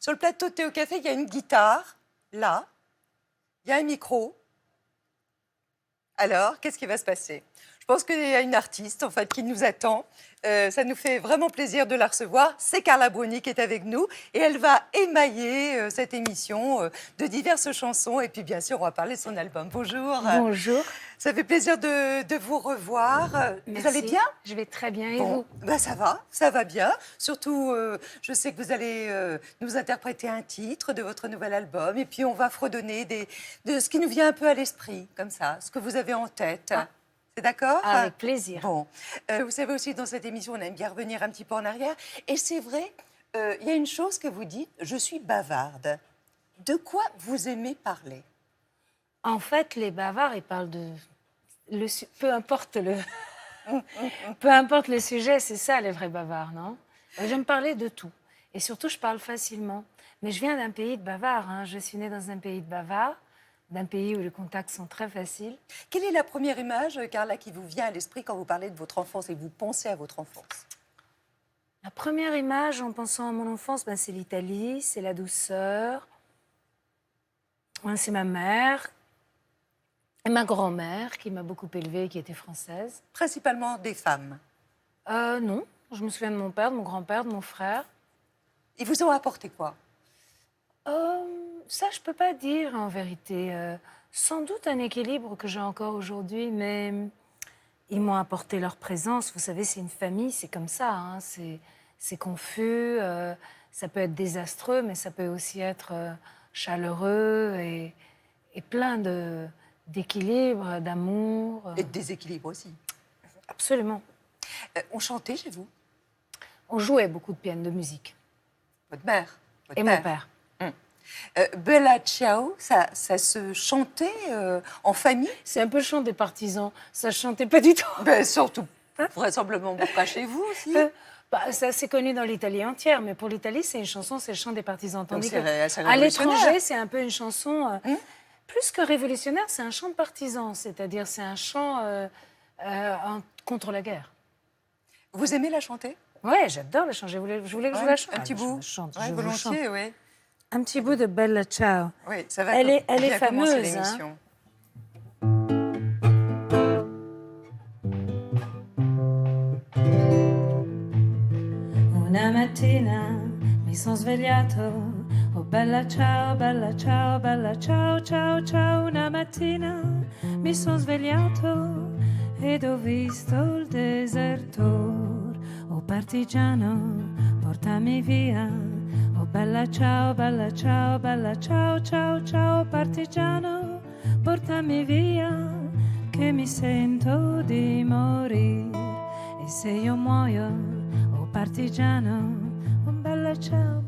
Sur le plateau de Thé au Café, il y a une guitare, là. Il y a un micro. Alors, qu'est-ce qui va se passer? Je pense qu'il y a une artiste, en fait, qui nous attend. Ça nous fait vraiment plaisir de la recevoir. C'est Carla Bruni qui est avec nous et elle va émailler cette émission de diverses chansons. Et puis, bien sûr, on va parler de son album. Bonjour. Bonjour. Ça fait plaisir de vous revoir. Merci. Vous allez bien? Je vais très bien. Et Bon, vous? ben ça va bien. Surtout, je sais que vous allez nous interpréter un titre de votre nouvel album. Et puis, on va fredonner de ce qui nous vient un peu à l'esprit, comme ça, ce que vous avez en tête. Ah. C'est d'accord? Avec plaisir. Bon, vous savez aussi, dans cette émission, on aime bien revenir un petit peu en arrière. Et c'est vrai, il y a une chose que vous dites, je suis bavarde. De quoi vous aimez parler? En fait, les bavards, ils parlent de... peu importe peu importe le sujet, c'est ça, les vrais bavards, non? J'aime parler de tout. Et surtout, je parle facilement. Mais je viens d'un pays de bavards. Hein. Je suis née dans un pays de bavards, d'un pays où les contacts sont très faciles. Quelle est la première image, Carla, qui vous vient à l'esprit quand vous parlez de votre enfance et que vous pensez à votre enfance? La première image, en pensant à mon enfance, c'est l'Italie, c'est la douceur, c'est ma mère et ma grand-mère qui m'a beaucoup élevée, qui était française. Principalement des femmes. Non, je me souviens de mon père, de mon grand-père, de mon frère. Ils vous ont apporté quoi? Ça, je peux pas dire en vérité. Sans doute un équilibre que j'ai encore aujourd'hui, mais ils m'ont apporté leur présence. Vous savez, c'est une famille, c'est comme ça. Hein. C'est confus, ça peut être désastreux, mais ça peut aussi être chaleureux et plein d'équilibre, d'amour. Et de déséquilibre aussi. Absolument. On chantait chez vous? On jouait beaucoup de piano, de musique. Votre mère? Votre Et père. mon père. Bella Ciao, ça se chantait en famille? C'est un peu le chant des partisans. Ça ne chantait pas du tout. Ben, surtout, vraisemblablement pas chez vous aussi. Ça, c'est connu dans l'Italie entière, mais pour l'Italie, c'est une chanson, c'est le chant des partisans. Tandis c'est qu'à l'étranger, c'est un peu une chanson, plus que révolutionnaire, c'est un chant de partisans, c'est-à-dire c'est un chant contre la guerre. Vous aimez la chanter? Oui, j'adore la chanter. Je voulais que je la chante. Un petit bout? Je chante, Ouais, je vous chante. volontiers, oui. Un petit bout de Bella Ciao. Oui, ça va Elle est bien commencer fameuse. l'émission. Una mattina mi sono svegliato, oh bella ciao, bella ciao, bella ciao, ciao, ciao. Una mattina mi sono svegliato ed ho visto il desertor. Oh partigiano, portami via, oh bella ciao, bella ciao, bella ciao, ciao, ciao. Partigiano, portami via, che mi sento di morire. E se io muoio, oh partigiano, oh bella ciao,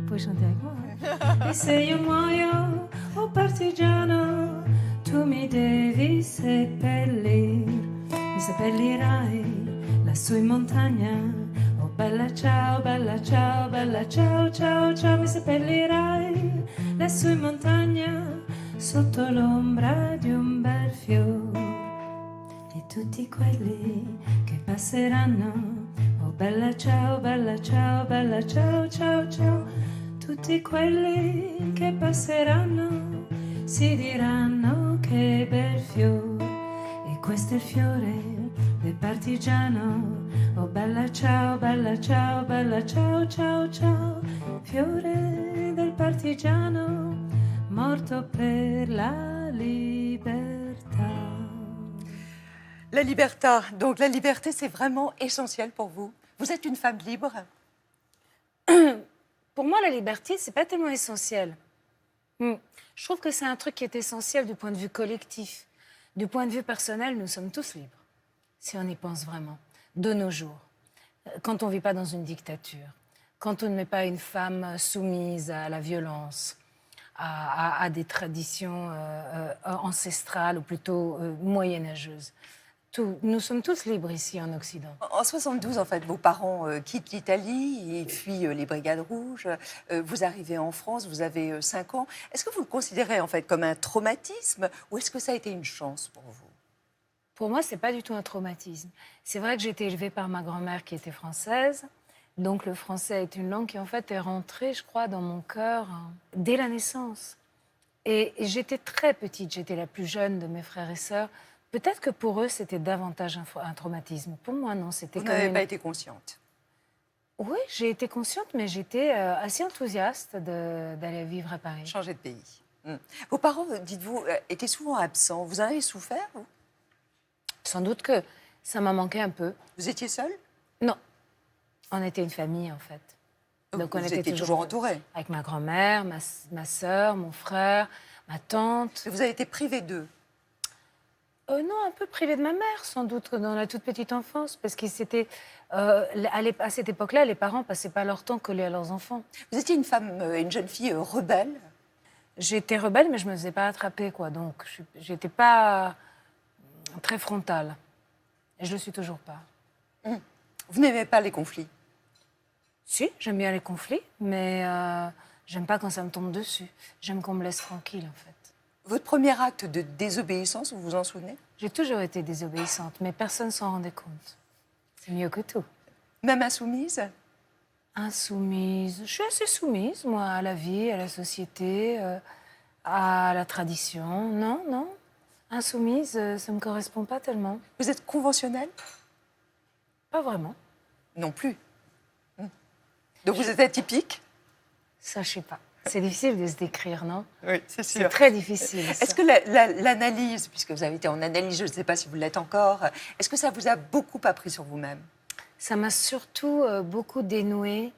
puoi chanter avec moi. E se io muoio, oh partigiano, tu mi devi seppellir, mi seppellirai lassù in montagna. Oh bella ciao, bella ciao, bella ciao, ciao, ciao, mi seppellirai lassù in montagna sotto l'ombra di un bel fiore. E tutti quelli che passeranno, oh bella ciao, bella ciao, bella ciao, ciao, ciao. Tutti quelli che passeranno si diranno che bel fiore. E questo è il fiore del partigiano, oh bella ciao, bella ciao, bella ciao, ciao, ciao. Fiore del partigiano, morto per la libertà. La libertà. Donc la liberté, c'est vraiment essentiel pour vous. Vous êtes une femme libre? Pour moi, la liberté, c'est pas tellement essentiel. Je trouve que c'est un truc qui est essentiel du point de vue collectif. Du point de vue personnel, nous sommes tous libres, si on y pense vraiment, de nos jours. Quand on ne vit pas dans une dictature, quand on ne met pas une femme soumise à la violence, à des traditions ancestrales ou plutôt moyenâgeuses. Nous sommes tous libres ici en Occident. En 72, en fait, vos parents quittent l'Italie et fuient les Brigades Rouges. Vous arrivez en France, vous avez 5 ans. Est-ce que vous le considérez en fait comme un traumatisme ou est-ce que ça a été une chance pour vous? Pour moi, ce n'est pas du tout un traumatisme. C'est vrai que j'ai été élevée par ma grand-mère qui était française, Donc le français est une langue qui en fait est rentrée, je crois, dans mon cœur dès la naissance. Et j'étais très petite, j'étais la plus jeune de mes frères et sœurs. Peut-être que pour eux, c'était davantage un traumatisme. Pour moi, non, c'était Vous comme n'avez pas été consciente. Oui, j'ai été consciente, mais j'étais assez enthousiaste d'aller vivre à Paris. Changer de pays. Vos parents, dites-vous, étaient souvent absents. Vous en avez souffert, vous? Sans doute que ça m'a manqué un peu. Vous étiez seule? Non, on était une famille, en fait. Donc on était toujours entourée. Avec ma grand-mère, ma sœur, mon frère, ma tante. Vous avez été privée d'eux? Non, un peu privée de ma mère, sans doute, dans la toute petite enfance, parce que c'était à cette époque-là, les parents passaient pas leur temps collés à leurs enfants. Vous étiez une femme, une jeune fille rebelle? J'étais rebelle, mais je me faisais pas attraper, quoi. Donc, j'étais pas très frontale. Et je le suis toujours pas. Vous n'aimez pas les conflits? Si, j'aime bien les conflits, mais j'aime pas quand ça me tombe dessus. J'aime qu'on me laisse tranquille, en fait. Votre premier acte de désobéissance, vous vous en souvenez? J'ai toujours été désobéissante, mais personne s'en rendait compte. C'est mieux que tout. Même insoumise? Insoumise. Je suis assez soumise, moi, à la vie, à la société, à la tradition. Non, non. Insoumise, ça me correspond pas tellement. Vous êtes conventionnelle? Pas vraiment. Non plus. Donc vous êtes atypique? Ça, je sais pas. C'est difficile de se décrire, non? Oui, c'est sûr. C'est très difficile. ça. Est-ce que l'analyse, puisque vous avez été en analyse, je ne sais pas si vous l'êtes encore, est-ce que ça vous a beaucoup appris sur vous-même? Ça m'a surtout beaucoup dénoué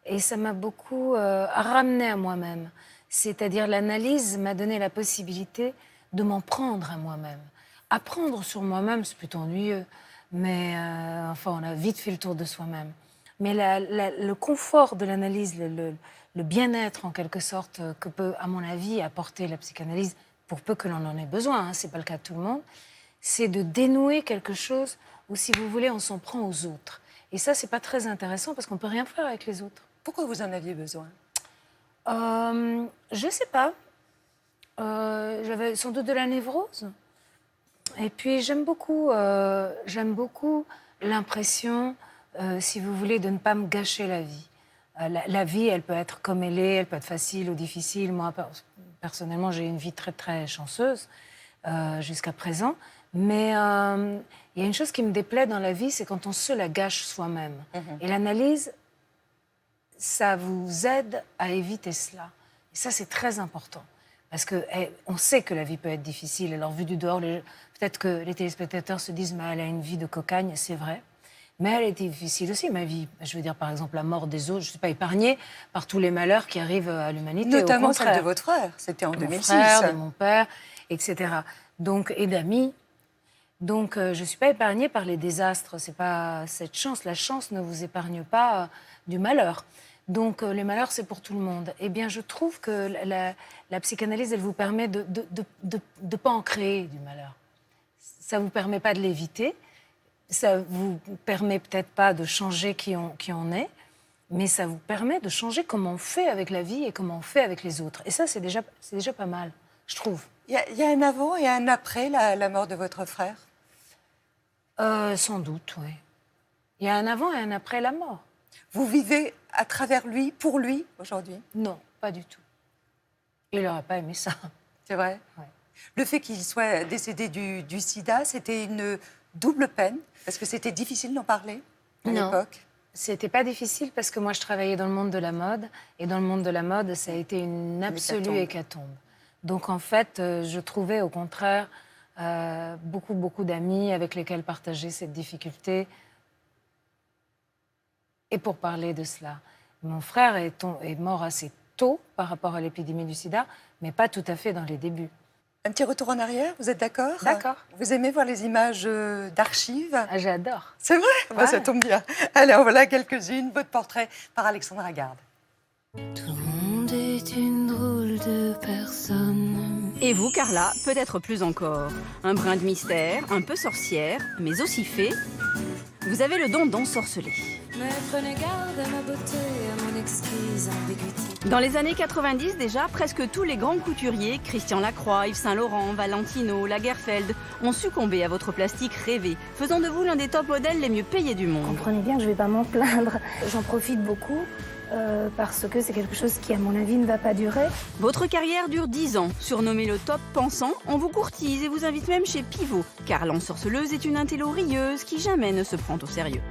et ça m'a beaucoup ramené à moi-même. C'est-à-dire l'analyse m'a donné la possibilité de m'en prendre à moi-même. Apprendre sur moi-même, c'est plutôt ennuyeux, mais enfin, on a vite fait le tour de soi-même. Mais le confort de l'analyse, le bien-être en quelque sorte que peut, à mon avis, apporter la psychanalyse, pour peu que l'on en ait besoin, hein, c'est pas le cas de tout le monde, c'est de dénouer quelque chose où, si vous voulez, on s'en prend aux autres. Et ça, c'est pas très intéressant parce qu'on peut rien faire avec les autres. Pourquoi vous en aviez besoin? Je sais pas. J'avais sans doute de la névrose. Et puis j'aime beaucoup l'impression, si vous voulez, de ne pas me gâcher la vie. La vie, elle peut être comme elle est, elle peut être facile ou difficile. Moi, personnellement, j'ai une vie très, très chanceuse jusqu'à présent. Mais il y a une chose qui me déplaît dans la vie, c'est quand on se la gâche soi-même. Et l'analyse, ça vous aide à éviter cela. Et ça, c'est très important. Parce qu'on sait que la vie peut être difficile. Alors, vu du dehors, peut-être que les téléspectateurs se disent « mais elle a une vie de cocagne », c'est vrai. Mais elle est difficile aussi, ma vie. Je veux dire, par exemple, la mort des autres. Je ne suis pas épargnée par tous les malheurs qui arrivent à l'humanité. Notamment celle de votre frère. C'était en 2006. Mon frère, de mon père, etc. Donc, et d'amis. Donc, je ne suis pas épargnée par les désastres. C'est pas cette chance. La chance ne vous épargne pas du malheur. Donc, les malheurs, c'est pour tout le monde. Eh bien, je trouve que la psychanalyse, elle vous permet de pas en créer du malheur. Ça vous permet pas de l'éviter. Ça vous permet peut-être pas de changer qui on est, mais ça vous permet de changer comment on fait avec la vie et comment on fait avec les autres. Et ça, c'est déjà pas mal, je trouve. Il y a un avant et un après la mort de votre frère? Sans doute, oui. Il y a un avant et un après la mort. Vous vivez à travers lui, pour lui, aujourd'hui? Non, pas du tout. Il n'aurait pas aimé ça. C'est vrai? Ouais. Le fait qu'il soit décédé du sida, c'était une double peine, parce que c'était difficile d'en parler à l'époque? C'était pas difficile parce que moi, je travaillais dans le monde de la mode. Et dans le monde de la mode, ça a été une absolue hécatombe. Donc, en fait, je trouvais, au contraire, beaucoup d'amis avec lesquels partager cette difficulté. Et pour parler de cela, mon frère est mort assez tôt par rapport à l'épidémie du sida, mais pas tout à fait dans les débuts. Un petit retour en arrière, vous êtes d'accord? D'accord. Vous aimez voir les images d'archives? Ah, j'adore. C'est vrai? Ouais. Ça tombe bien. Allez, en voilà quelques-unes. Votre portrait par Alexandra Garde. Tout le monde est une drôle de personne. Et vous, Carla, peut-être plus encore. Un brin de mystère, un peu sorcière, mais aussi fée. Vous avez le don d'ensorceler. Mais prenez garde à ma beauté, à mon exquise ambiguïté. Dans les années 90 déjà, presque tous les grands couturiers, Christian Lacroix, Yves Saint Laurent, Valentino, Lagerfeld, ont succombé à votre plastique rêvé, faisant de vous l'un des top modèles les mieux payés du monde. Comprenez bien que je ne vais pas m'en plaindre. J'en profite beaucoup parce que c'est quelque chose qui, à mon avis, ne va pas durer. Votre carrière dure 10 ans. Surnommé le top pensant, on vous courtise et vous invite même chez Pivot, car l'ensorceleuse est une intello rieuse qui jamais ne se prend au sérieux.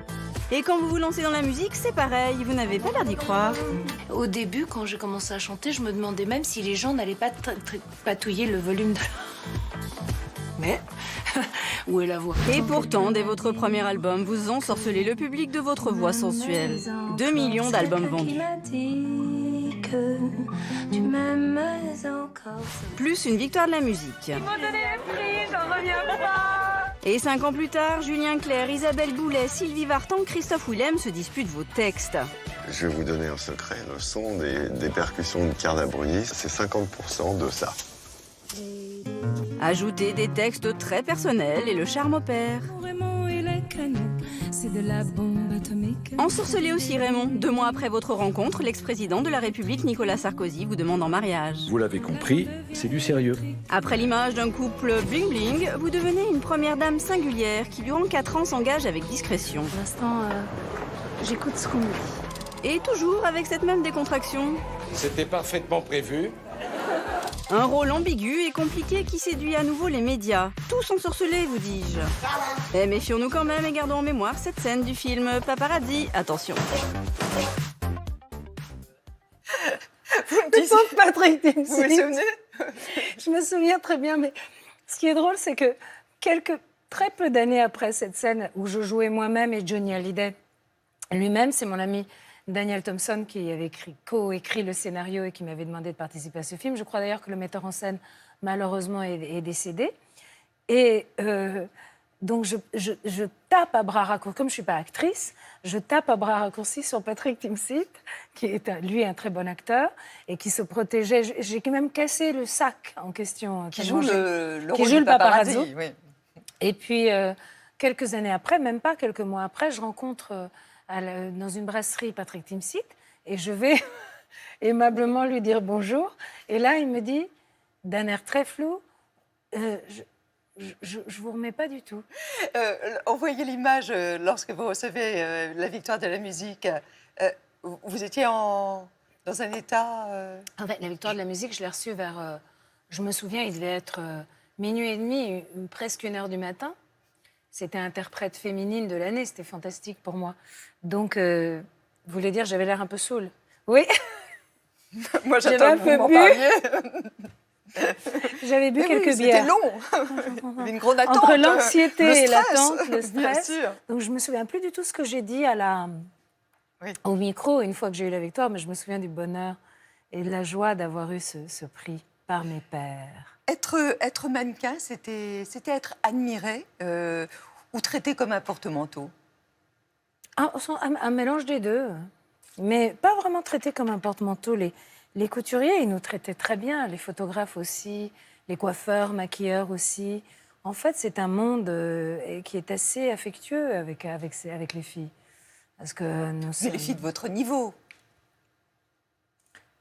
Et quand vous vous lancez dans la musique, c'est pareil, vous n'avez pas l'air d'y croire. Au début, quand j'ai commencé à chanter, je me demandais même si les gens n'allaient pas patouiller le volume de... Mais où est la voix? Et pourtant, dès votre premier album, vous ensorcelez le public de votre voix sensuelle. 2 millions d'albums vendus. Plus une victoire de la musique. Et 5 ans plus tard, Julien Clerc, Isabelle Boulay, Sylvie Vartan, Christophe Willem se disputent vos textes. Je vais vous donner un secret, le son des percussions de Carla Bruni, c'est 50% de ça. Ajoutez des textes très personnels et le charme opère. Raymond et les canons, c'est de la bombe atomique. Ensorcelez aussi Raymond. 2 mois après votre rencontre, l'ex-président de la République Nicolas Sarkozy vous demande en mariage. Vous l'avez compris, c'est du sérieux. Après l'image d'un couple bling-bling, vous devenez une première dame singulière qui durant 4 ans s'engage avec discrétion. Pour l'instant, j'écoute ce qu'on me dit. Et toujours avec cette même décontraction. C'était parfaitement prévu. Un rôle ambigu et compliqué qui séduit à nouveau les médias. Tous ensorcelés, vous dis-je. Mais méfions-nous quand même et gardons en mémoire cette scène du film Paparazzi. Attention. Le pauvre Patrick Dempsey. Vous vous souvenez? Je me souviens très bien, mais ce qui est drôle, c'est que très peu d'années après cette scène où je jouais moi-même et Johnny Hallyday, lui-même, c'est mon ami Daniel Thompson qui avait co-écrit le scénario et qui m'avait demandé de participer à ce film. Je crois d'ailleurs que le metteur en scène, malheureusement, est décédé. Et donc, je tape à bras raccourcis, comme je ne suis pas actrice, je tape à bras raccourcis sur Patrick Timsit, qui est, lui, un très bon acteur, et qui se protégeait. J'ai quand même cassé le sac en question. Qui joue le qui rôle joue du le paparazzo. paparazzi, oui. Et puis, quelques années après, même pas quelques mois après, je rencontre dans une brasserie Patrick Timsit et je vais aimablement lui dire bonjour. Et là, il me dit, d'un air très flou, je vous remets pas du tout. On voyait l'image lorsque vous recevez la victoire de la musique. Vous étiez dans un état... En fait, la victoire de la musique, je l'ai reçue je me souviens, il devait être minuit et demi, presque 1h du matin. C'était interprète féminine de l'année, c'était fantastique pour moi. Donc, vous voulez dire, j'avais l'air un peu saoule. Oui. Moi, j'attends que vous m'en parliez. J'avais bu quelques C'était bières. long. Une grande attente. Entre l'anxiété le et stress, l'attente, le bien stress. sûr. Donc, je me souviens plus du tout ce que j'ai dit Oui. au micro une fois que j'ai eu la victoire, mais je me souviens du bonheur et de la joie d'avoir eu ce prix par mes pairs. Être mannequin, c'était être admiré ou traité comme un porte-manteau? Un mélange des deux, mais pas vraiment traité comme un porte-manteau. Les couturiers, ils nous traitaient très bien, les photographes aussi, les coiffeurs, maquilleurs aussi. En fait, c'est un monde qui est assez affectueux avec les filles. Parce que Mais les filles de votre niveau.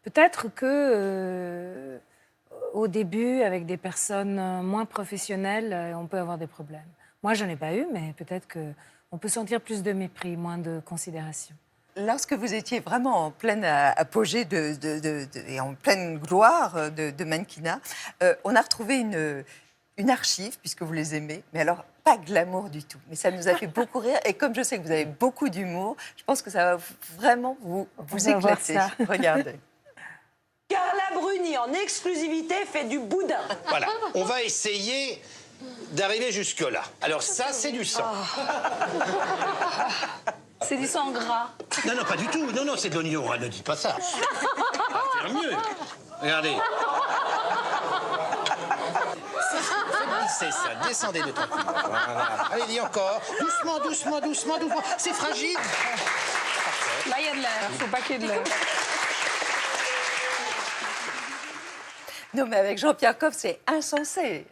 Peut-être que au début, avec des personnes moins professionnelles, on peut avoir des problèmes. Moi, j'en ai pas eu, mais peut-être qu'on peut sentir plus de mépris, moins de considération. Lorsque vous étiez vraiment en pleine apogée et en pleine gloire de mannequinat, on a retrouvé une archive, puisque vous les aimez, mais alors pas glamour du tout. Mais ça nous a fait beaucoup rire. Et comme je sais que vous avez beaucoup d'humour, je pense que ça va vraiment vous éclater. Regardez. Carla Bruni, en exclusivité, fait du boudin. Voilà, on va essayer d'arriver jusque-là. Alors ça, c'est du sang. C'est du sang gras. Non, non, pas du tout. Non, non, c'est de l'oignon. Ne dites pas ça. C'est mieux. Regardez. C'est ça. Descendez de tranquillement. Voilà. Allez-y encore. Doucement, doucement, doucement, doucement. C'est fragile. Là, il y a de l'air. Faut pas qu'il y ait de l'air. Non, mais avec Jean-Pierre Coff, c'est insensé,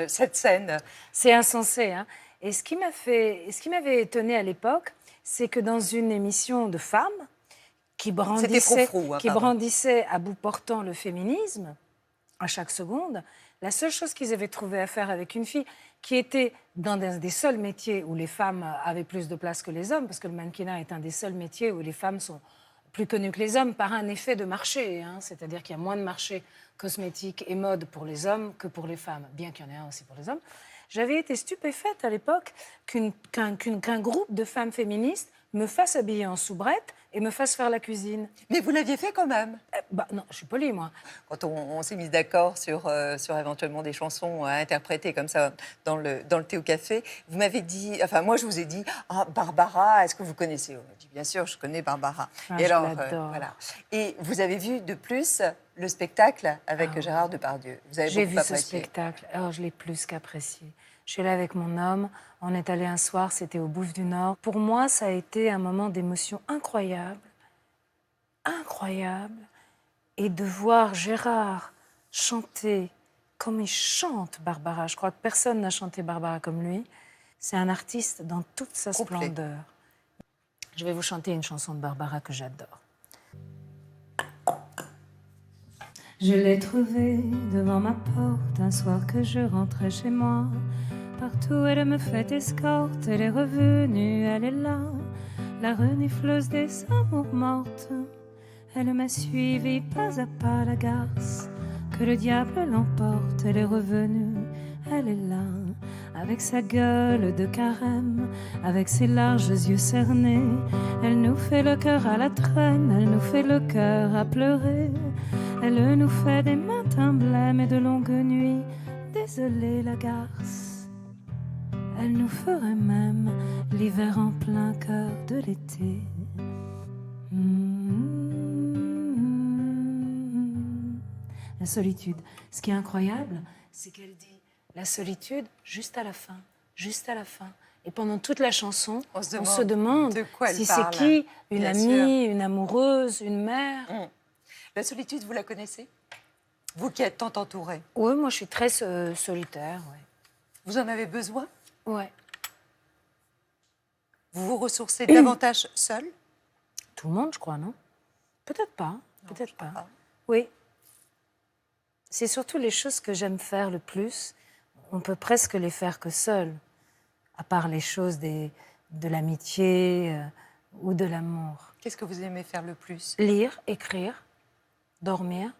cette scène. C'est insensé, hein. Et ce qui m'avait étonnée à l'époque, c'est que dans une émission de femmes, qui C'était froufrou, hein, pardon. brandissaient à bout portant le féminisme à chaque seconde, la seule chose qu'ils avaient trouvé à faire avec une fille qui était dans des seuls métiers où les femmes avaient plus de place que les hommes, parce que le mannequinat est un des seuls métiers où les femmes sont plus connues que les hommes par un effet de marché, hein, c'est-à-dire qu'il y a moins de marché cosmétique et mode pour les hommes que pour les femmes, bien qu'il y en ait un aussi pour les hommes. J'avais été stupéfaite à l'époque qu'un groupe de femmes féministes me fasse habiller en soubrette et me fasse faire la cuisine. Mais vous l'aviez fait quand même. Non, je suis polie, moi. Quand on s'est mis d'accord sur éventuellement des chansons à interpréter comme ça dans le thé au café, vous m'avez dit, enfin moi je vous ai dit, ah Barbara, est-ce que vous connaissez? On m'a dit, bien sûr, je connais Barbara. Ah, et je alors, l'adore. voilà. Et vous avez vu de plus le spectacle avec Gérard Depardieu. Vous avez J'ai beaucoup vu ce apprécié. spectacle, alors je l'ai plus qu'apprécié. Je suis allée avec mon homme, on est allé un soir, c'était au Bouffe du Nord. Pour moi, ça a été un moment d'émotion incroyable, incroyable. Et de voir Gérard chanter comme il chante Barbara, je crois que personne n'a chanté Barbara comme lui, c'est un artiste dans toute sa Complet. splendeur. Je vais vous chanter une chanson de Barbara que j'adore. Je l'ai trouvée devant ma porte un soir que je rentrais chez moi. Partout elle me fait escorte, elle est revenue, elle est là, la renifleuse des amours mortes. Elle m'a suivi pas à pas la garce, que le diable l'emporte. Elle est revenue, elle est là, avec sa gueule de carême, avec ses larges yeux cernés. Elle nous fait le cœur à la traîne, elle nous fait le cœur à pleurer. Elle nous fait des matins blêmes et de longues nuits. Désolée la garce, elle nous ferait même l'hiver en plein cœur de l'été. La solitude. Ce qui est incroyable, c'est qu'elle dit la solitude juste à la fin, juste à la fin. Et pendant toute la chanson, on se demande de quoi elle si c'est parle. qui, une Bien amie, une amoureuse, une mère. La solitude, vous la connaissez? Vous qui êtes tant entourée. Oui, moi je suis très solitaire. Ouais. Vous en avez besoin? Ouais. Vous vous ressourcez davantage seul? Tout le monde, je crois, non? Peut-être pas. Non, Peut-être je crois pas. pas. Oui. C'est surtout les choses que j'aime faire le plus. On peut presque les faire que seul, à part les choses de l'amitié ou de l'amour. Qu'est-ce que vous aimez faire le plus? Lire, écrire, dormir.